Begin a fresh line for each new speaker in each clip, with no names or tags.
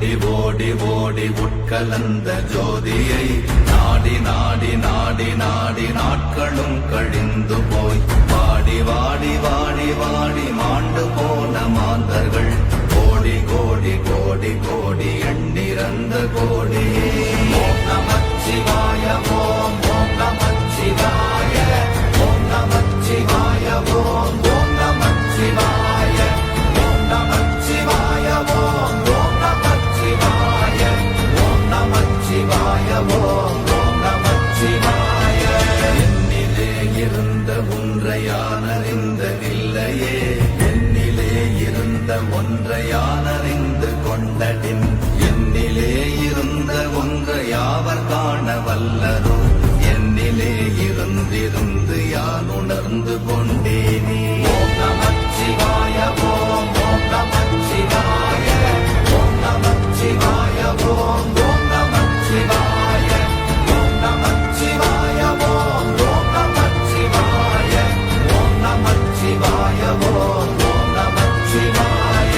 ஓடி ஓடி ஓடி உட்கலந்த ஜோதியை நாடி நாடி நாடி நாடி நாட்களும் கழிந்து போய் வாடி வாடி வாடி வாடி மாண்டு போன மாந்தர்கள் கோடி கோடி கோடி கோடி எண்ணிறந்த கோடியே. ஓம் நமச்சிவாய ஓம் ஓம் நமச்சிவாய ஓம் நமச்சிவாய ஓம் ஓம் நமச்சிவாய ஓம் நமச்சிவாய ஓம் ஓம் நமச்சிவாய ஓம் நமச்சிவாய ஓம் ஓம் நமச்சிவாய. என்னிலே இருந்த ஒன்றையானறிந்ததில்லையே என்னிலே இருந்த ஒன்றையானறிந்து கொண்டடின் என்னிலே இருந்த ஒன்று யாவர் காண வல்லரோ என்னிலே இருந்திருந்து யான் உணர்ந்து கொண்டேனே. ஓம் நமச்சிவாய ஓம் ஓம் நமச்சிவாய ஓம் நமச்சிவாய ஓம் ஓம் நமச்சிவாய ஓம் நமச்சிவாய ஓம் ஓம் நமச்சிவாய ஓம் நமச்சிவாய ஓம் ஓம் நமச்சிவாய.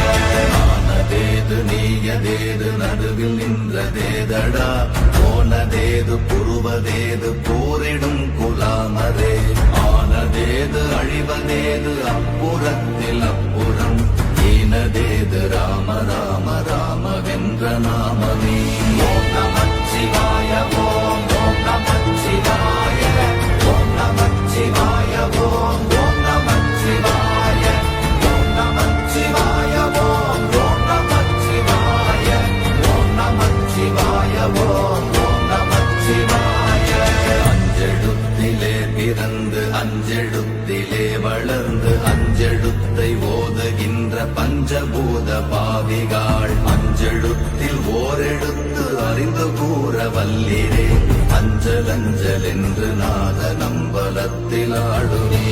ஆனதேது நீயதேது நடுவில் நின்றதேதடா போனதேது புருவதேது போரிடும் குலாமரே ஆனதேது அழிவதேது அப்புறத்தில் அப்புறம் ஈனதேது ராம ராம ராமவென்ற நாமமே. ஓம் நமச்சிவாய ஓம் ஓம் நமச்சிவாய ஓம் நமச்சிவாய ஓம் ஓம் நமச்சிவாய ஓம் நமச்சிவாய ஓம் ஓம் நமச்சிவாய ஓம் நமச்சிவாய ஓம் ஓம் நமச்சிவாய. அஞ்செழுத்திலே பிறந்து அஞ்செழுத்திலே வளர்ந்து அஞ்செழுத்தை ஓதுகின்ற பஞ்சபூத பாவிகாள் அஞ்செழுத்தில் ஓரெழுத்து அறிந்து கூற வல்லிரே அஞ்சல் அஞ்சல் என்று நாத நம்பலத்தில் ஆடுவே.